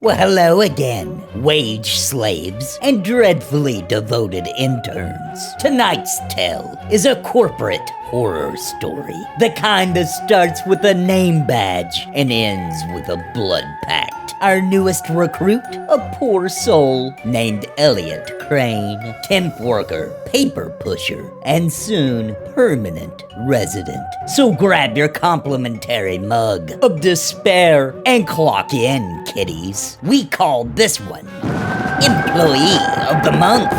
Well, hello again, wage slaves and dreadfully devoted interns. Tonight's tale is a corporate horror story. The kind that starts with a name badge and ends with a blood pact. Our newest recruit, a poor soul named Elliot Crane, temp worker, paper pusher, and soon permanent resident. So grab your complimentary mug of despair and clock in, kiddies. We call this one Employee of the Month.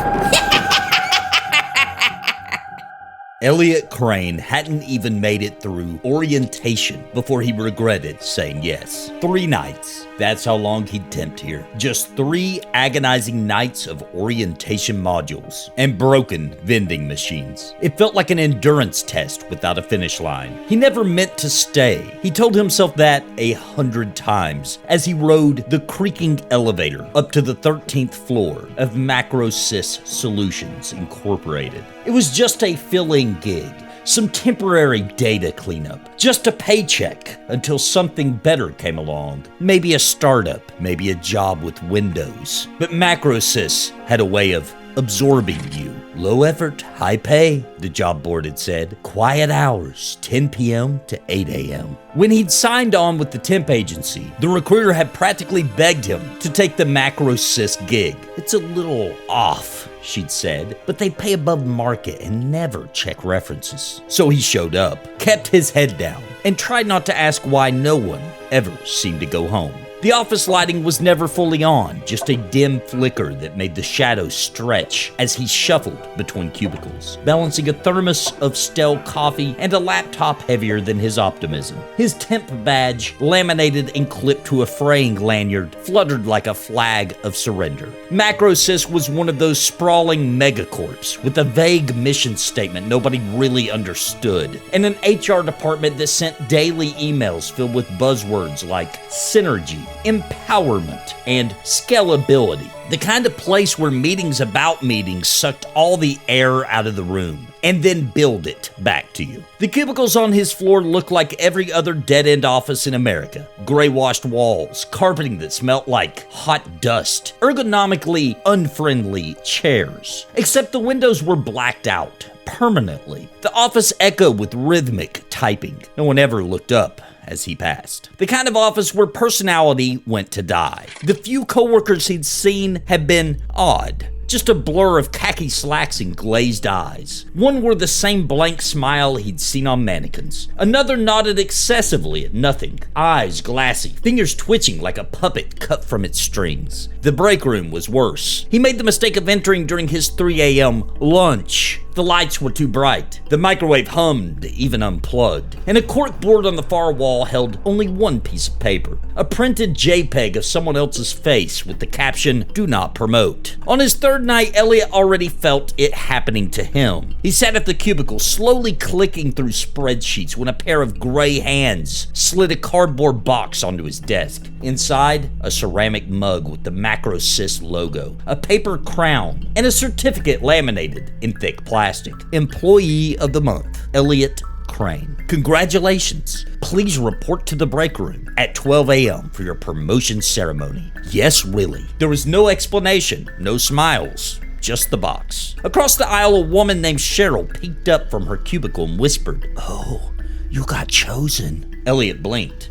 Elliot Crane hadn't even made it through orientation before he regretted saying yes. 3 nights. That's how long he'd temped here. Just 3 agonizing nights of orientation modules and broken vending machines. It felt like an endurance test without a finish line. He never meant to stay. He told himself that 100 times as he rode the creaking elevator up to the 13th floor of MacroSys Solutions Incorporated. It was just a fill-in gig, some temporary data cleanup, just a paycheck until something better came along. Maybe a startup, maybe a job with Windows. But MacroSys had a way of absorbing you. Low effort, high pay, the job board had said. Quiet hours, 10 p.m. to 8 a.m. When he'd signed on with the temp agency, the recruiter had practically begged him to take the MacroSys gig. It's a little off, she'd said, but they pay above market and never check references. So he showed up, kept his head down, and tried not to ask why no one ever seemed to go home. The office lighting was never fully on, just a dim flicker that made the shadows stretch as he shuffled between cubicles, balancing a thermos of stale coffee and a laptop heavier than his optimism. His temp badge, laminated and clipped to a fraying lanyard, fluttered like a flag of surrender. MacroSys was one of those sprawling megacorps with a vague mission statement nobody really understood, and an HR department that sent daily emails filled with buzzwords like synergy, empowerment, and scalability. The kind of place where meetings about meetings sucked all the air out of the room and then billed it back to you. The cubicles on his floor looked like every other dead-end office in America. Gray-washed walls, carpeting that smelled like hot dust, ergonomically unfriendly chairs. Except the windows were blacked out permanently. The office echoed with rhythmic typing. No one ever looked up as he passed. The kind of office where personality went to die. The few coworkers he'd seen had been odd. Just a blur of khaki slacks and glazed eyes. One wore the same blank smile he'd seen on mannequins. Another nodded excessively at nothing, eyes glassy, fingers twitching like a puppet cut from its strings. The break room was worse. He made the mistake of entering during his 3 a.m. lunch. The lights were too bright. The microwave hummed, even unplugged. And a cork board on the far wall held only one piece of paper. A printed JPEG of someone else's face with the caption, "Do not promote." On his 3rd night, Elliot already felt it happening to him. He sat at the cubicle, slowly clicking through spreadsheets when a pair of gray hands slid a cardboard box onto his desk. Inside, a ceramic mug with the MacroSys logo, a paper crown, and a certificate laminated in thick plastic. Employee of the Month, Elliot Crane. Congratulations. Please report to the break room at 12 a.m. for your promotion ceremony. Yes, really. There was no explanation, no smiles, just the box. Across the aisle, a woman named Cheryl peeked up from her cubicle and whispered, "Oh, you got chosen." Elliot blinked.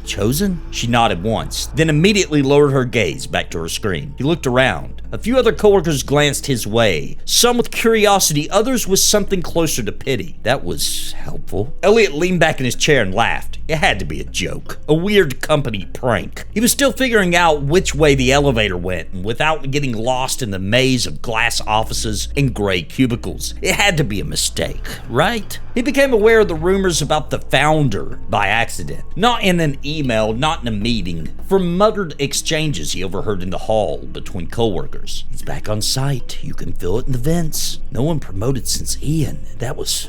Chosen? She nodded once, then immediately lowered her gaze back to her screen. He looked around. A few other coworkers glanced his way, some with curiosity, others with something closer to pity. That was helpful. Elliot leaned back in his chair and laughed. It had to be a joke, a weird company prank. He was still figuring out which way the elevator went, and without getting lost in the maze of glass offices and gray cubicles, it had to be a mistake, right? He became aware of the rumors about the founder by accident. Not in an email, not in a meeting, from muttered exchanges he overheard in the hall between coworkers. He's back on site. You can feel it in the vents. No one promoted since Ian. That was,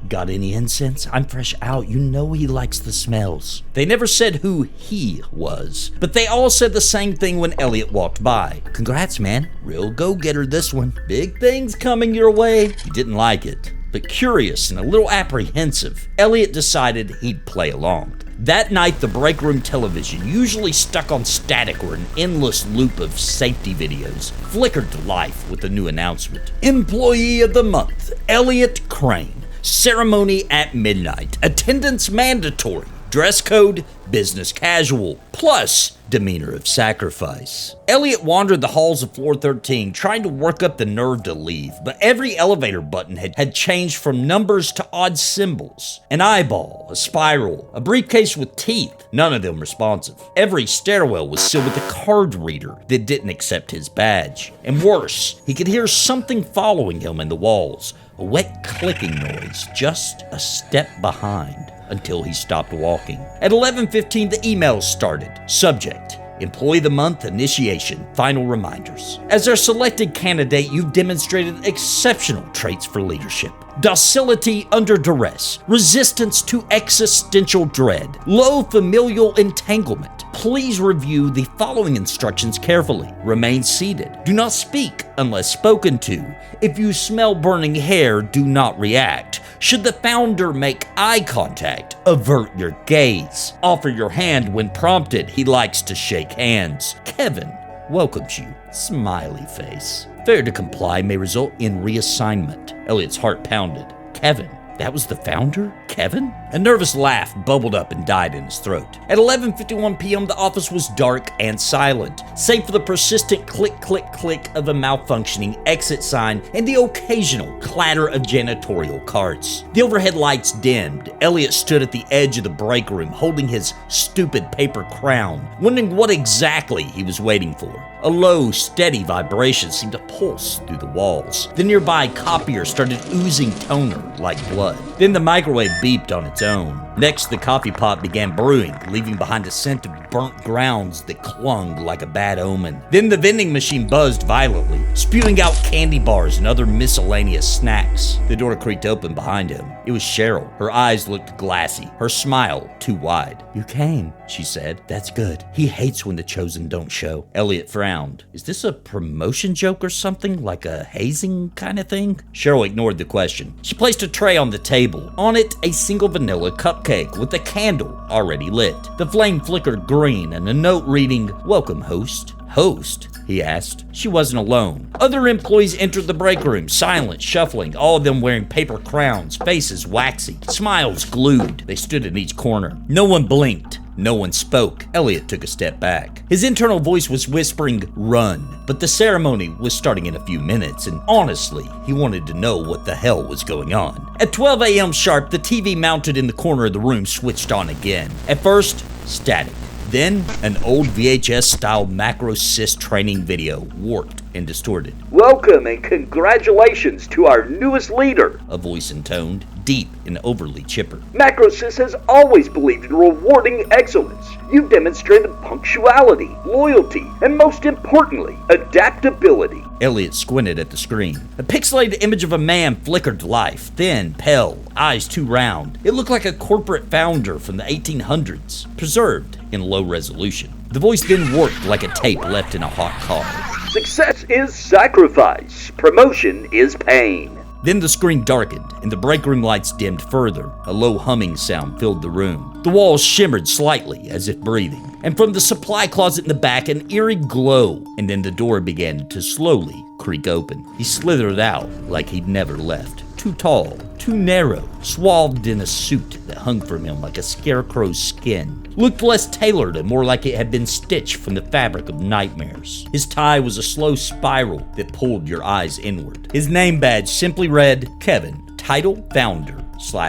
got any incense? I'm fresh out. You know he likes the smells. They never said who he was, but they all said the same thing when Elliot walked by. Congrats, man. Real go-getter this one. Big things coming your way. He didn't like it, but curious and a little apprehensive, Elliot decided he'd play along. That night, the break room television, usually stuck on static or an endless loop of safety videos, flickered to life with a new announcement. Employee of the Month, Elliot Crane. Ceremony at midnight. Attendance mandatory. Dress code, business casual, plus demeanor of sacrifice. Elliot wandered the halls of floor 13, trying to work up the nerve to leave, but every elevator button had changed from numbers to odd symbols. An eyeball, a spiral, a briefcase with teeth, none of them responsive. Every stairwell was sealed with a card reader that didn't accept his badge. And worse, he could hear something following him in the walls, a wet clicking noise just a step behind. Until he stopped walking. At 11:15, the emails started. Subject: Employee of the Month Initiation. Final reminders. As our selected candidate, you've demonstrated exceptional traits for leadership. Docility under duress, resistance to existential dread, low familial entanglement. Please review the following instructions carefully. Remain seated. Do not speak unless spoken to. If you smell burning hair, do not react. Should the founder make eye contact, avert your gaze. Offer your hand when prompted. He likes to shake hands. Kevin welcomes you. Smiley face. Failure to comply may result in reassignment. Elliot's heart pounded. Kevin? That was the founder? Kevin? A nervous laugh bubbled up and died in his throat. At 11:51 p.m., the office was dark and silent, save for the persistent click, click, click of a malfunctioning exit sign and the occasional clatter of janitorial carts. The overhead lights dimmed. Elliot stood at the edge of the break room, holding his stupid paper crown, wondering what exactly he was waiting for. A low, steady vibration seemed to pulse through the walls. The nearby copier started oozing toner like blood. Then the microwave beeped on its own. Next, the coffee pot began brewing, leaving behind a scent of burnt grounds that clung like a bad omen. Then the vending machine buzzed violently, spewing out candy bars and other miscellaneous snacks. The door creaked open behind him. It was Cheryl. Her eyes looked glassy, her smile too wide. "You came," she said. "That's good. He hates when the chosen don't show." Elliot frowned. Is this a promotion joke or something, like a hazing kind of thing? Cheryl ignored the question. She placed a tray on the table. On it, a single vanilla cupcake with a candle already lit. The flame flickered green and a note reading, "Welcome, host." Host? He asked. She wasn't alone. Other employees entered the break room, silent, shuffling, all of them wearing paper crowns, faces waxy, smiles glued. They stood in each corner. No one blinked. No one spoke. Elliot took a step back. His internal voice was whispering, "Run." But the ceremony was starting in a few minutes, and honestly, he wanted to know what the hell was going on. At 12 a.m. sharp, the TV mounted in the corner of the room switched on again. At first, static. Then, an old VHS-style MacroSys training video, warped and distorted. "Welcome and congratulations to our newest leader," a voice intoned, deep and overly chipper. "MacroSys has always believed in rewarding excellence. You've demonstrated punctuality, loyalty, and most importantly, adaptability." Elliot squinted at the screen. A pixelated image of a man flickered to life, thin, pale, eyes too round. It looked like a corporate founder from the 1800s, preserved in low resolution. The voice then warped like a tape left in a hot car. "Success is sacrifice. Promotion is pain." Then the screen darkened, and the break room lights dimmed further. A low humming sound filled the room. The walls shimmered slightly, as if breathing. And from the supply closet in the back, an eerie glow. And then the door began to slowly creak open. He slithered out like he'd never left. Too tall, too narrow, swathed in a suit that hung from him like a scarecrow's skin. Looked less tailored and more like it had been stitched from the fabric of nightmares. His tie was a slow spiral that pulled your eyes inward. His name badge simply read, Kevin, title, founder,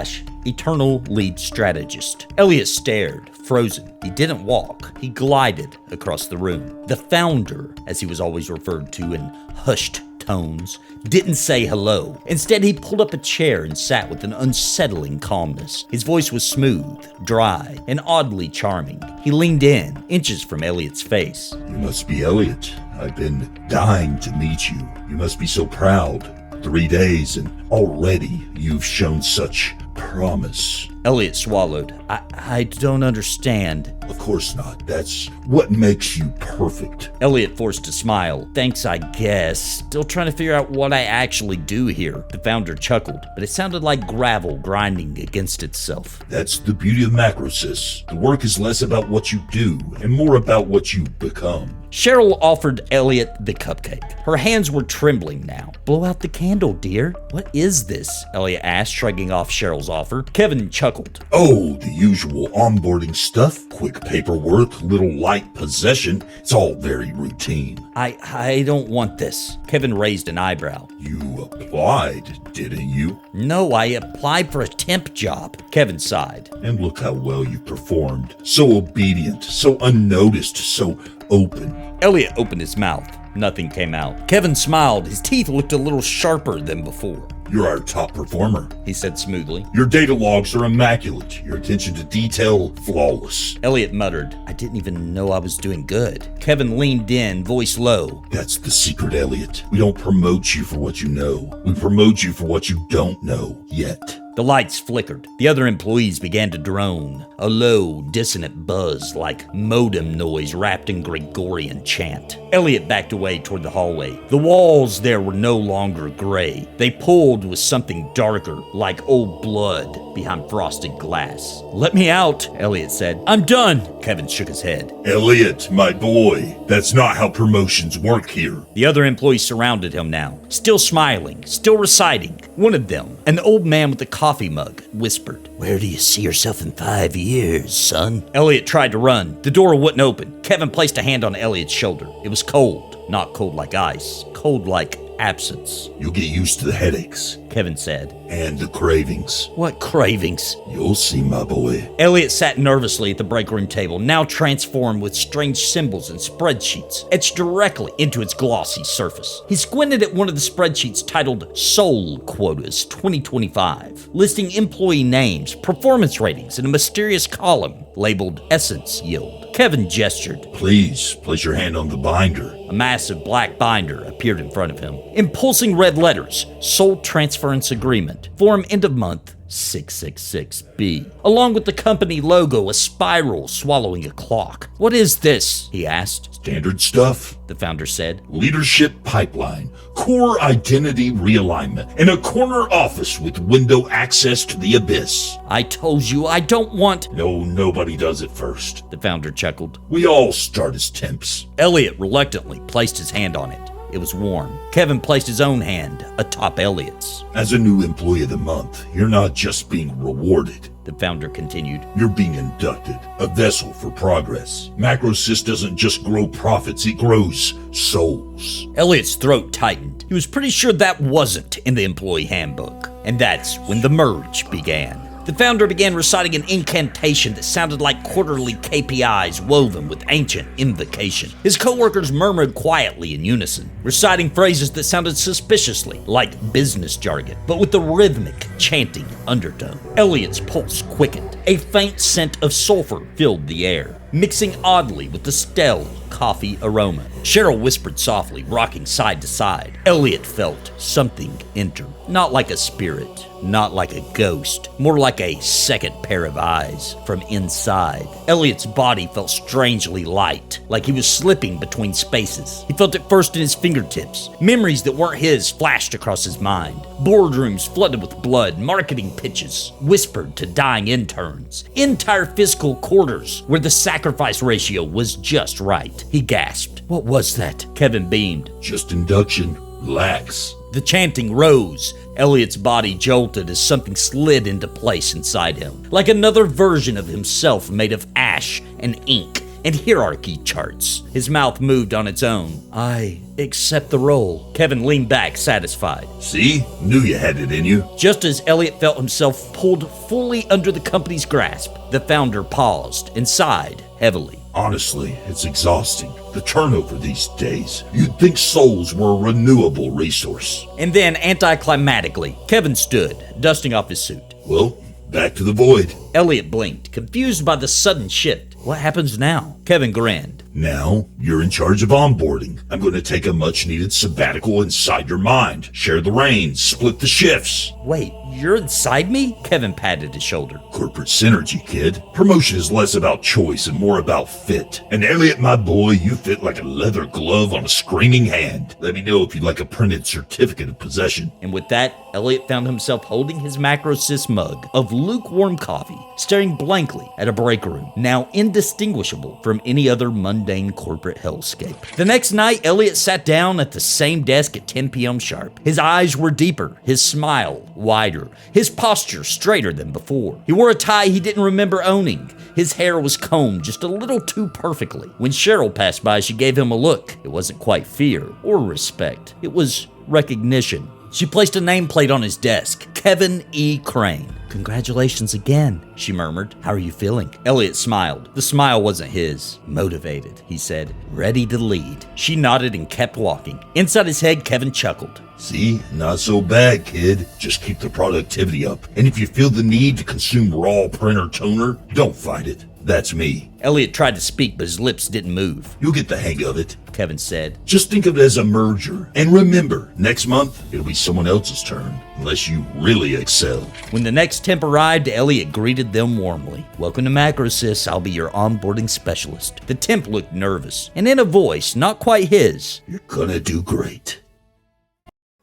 / eternal lead strategist. Elliot stared, frozen. He didn't walk. He glided across the room. The founder, as he was always referred to in hushed tones, didn't say hello. Instead, he pulled up a chair and sat with an unsettling calmness. His voice was smooth, dry, and oddly charming. He leaned in, inches from Elliot's face. "You must be Elliot. I've been dying to meet you. You must be so proud. 3 days and already you've shown such promise." Elliot swallowed. I don't understand. Of course not. That's what makes you perfect. Elliot forced a smile. Thanks, I guess. Still trying to figure out what I actually do here. The founder chuckled, but it sounded like gravel grinding against itself. That's the beauty of MacroSys. The work is less about what you do and more about what you become. Cheryl offered Elliot the cupcake. Her hands were trembling now. Blow out the candle, dear. What is this? Elliot asked, shrugging off Cheryl's offer. Kevin chuckled. Oh, the usual onboarding stuff. Quick paperwork, little light possession. It's all very routine. I don't want this. Kevin raised an eyebrow. You applied, didn't you? No, I applied for a temp job. Kevin sighed. And look how well you performed. So obedient, so unnoticed, so open. Elliot opened his mouth. Nothing came out. Kevin smiled. His teeth looked a little sharper than before. You're our top performer, he said smoothly. Your data logs are immaculate. Your attention to detail, flawless. Elliot muttered, I didn't even know I was doing good. Kevin leaned in, voice low. That's the secret, Elliot. We don't promote you for what you know. We promote you for what you don't know yet. The lights flickered. The other employees began to drone, a low, dissonant buzz like modem noise wrapped in Gregorian chant. Elliot backed away toward the hallway. The walls there were no longer gray. They pulled with something darker, like old blood, behind frosted glass. Let me out, Elliot said. I'm done. Kevin shook his head. Elliot, my boy, that's not how promotions work here. The other employees surrounded him now, still smiling, still reciting. One of them, an old man with a coffee mug, whispered, Where do you see yourself in 5 years, son? Elliot tried to run. The door wouldn't open. Kevin placed a hand on Elliot's shoulder. It was cold. Not cold like ice. Cold like absence. You'll get used to the headaches. Kevin said. And the cravings. What cravings? You'll see, my boy. Elliot sat nervously at the break room table, now transformed with strange symbols and spreadsheets etched directly into its glossy surface. He squinted at one of the spreadsheets titled Soul Quotas 2025, listing employee names, performance ratings, and a mysterious column labeled Essence Yield. Kevin gestured. Please, place your hand on the binder. A massive black binder appeared in front of him. In pulsing red letters, Soul Transference Agreement, form end of month 666B. Along with the company logo, a spiral swallowing a clock. What is this? He asked. Standard stuff, the founder said. Leadership pipeline, core identity realignment, and a corner office with window access to the abyss. I told you I don't want... No, nobody does it first, the founder chuckled. We all start as temps. Elliot reluctantly placed his hand on it. It was warm. Kevin placed his own hand atop Elliot's. As a new employee of the month, you're not just being rewarded, the founder continued. You're being inducted, a vessel for progress. MacroSys doesn't just grow profits, it grows souls. Elliot's throat tightened. He was pretty sure that wasn't in the employee handbook. And that's when the merge began. The founder began reciting an incantation that sounded like quarterly KPIs woven with ancient invocation. His coworkers murmured quietly in unison, reciting phrases that sounded suspiciously like business jargon, but with a rhythmic, chanting undertone. Elliot's pulse quickened. A faint scent of sulfur filled the air, mixing oddly with the stale coffee aroma. Cheryl whispered softly, rocking side to side. Elliot felt something enter. Not like a spirit, not like a ghost, more like a second pair of eyes from inside. Elliot's body felt strangely light, like he was slipping between spaces. He felt it first in his fingertips. Memories that weren't his flashed across his mind. Boardrooms flooded with blood, marketing pitches whispered to dying interns. Entire fiscal quarters where the sacrifice ratio was just right. He gasped. What was that? Kevin beamed. Just induction. Relax. The chanting rose. Elliot's body jolted as something slid into place inside him, like another version of himself made of ash and ink and hierarchy charts. His mouth moved on its own. I accept the role. Kevin leaned back, satisfied. See? Knew you had it in you. Just as Elliot felt himself pulled fully under the company's grasp, the founder paused and sighed heavily. Honestly, it's exhausting. The turnover these days. You'd think souls were a renewable resource. And then, anticlimactically, Kevin stood, dusting off his suit. Well, back to the void. Elliot blinked, confused by the sudden shift. What happens now? Kevin grinned. Now, you're in charge of onboarding. I'm going to take a much-needed sabbatical inside your mind. Share the reins, split the shifts. Wait, you're inside me? Kevin patted his shoulder. Corporate synergy, kid. Promotion is less about choice and more about fit. And Elliot, my boy, you fit like a leather glove on a screaming hand. Let me know if you'd like a printed certificate of possession. And with that, Elliot found himself holding his MacroSys mug of lukewarm coffee, staring blankly at a break room, now indistinguishable from any other mundane corporate hellscape. The next night, Elliot sat down at the same desk at 10 p.m. sharp. His eyes were deeper, his smile wider, his posture straighter than before. He wore a tie he didn't remember owning. His hair was combed just a little too perfectly. When Cheryl passed by, she gave him a look. It wasn't quite fear or respect. It was recognition. She placed a nameplate on his desk, Kevin E. Crane. Congratulations again, she murmured. How are you feeling? Elliot smiled. The smile wasn't his. Motivated, he said. Ready to lead. She nodded and kept walking. Inside his head, Kevin chuckled. See? Not so bad, kid. Just keep the productivity up. And if you feel the need to consume raw printer toner, don't fight it. That's me. Elliot tried to speak, but his lips didn't move. You'll get the hang of it, Kevin said. Just think of it as a merger. And remember, next month, it'll be someone else's turn, unless you really excel. When the next temp arrived, Elliot greeted them warmly. Welcome to MacroSys, I'll be your onboarding specialist. The temp looked nervous, and in a voice not quite his. You're gonna do great.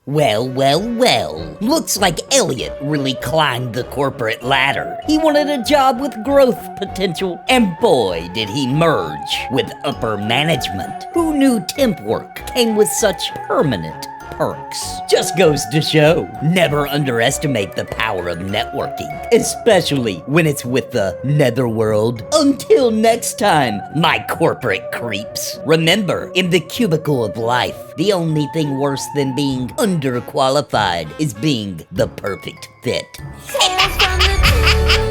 Well, looks like Elliot really climbed the corporate ladder. He wanted a job with growth potential, and boy did he merge with upper management. Who knew temp work came with such permanent perks? Just goes to show, never underestimate the power of networking, especially when it's with the netherworld. Until next time, my corporate creeps. Remember, in the cubicle of life, the only thing worse than being underqualified is being the perfect fit. Tales from the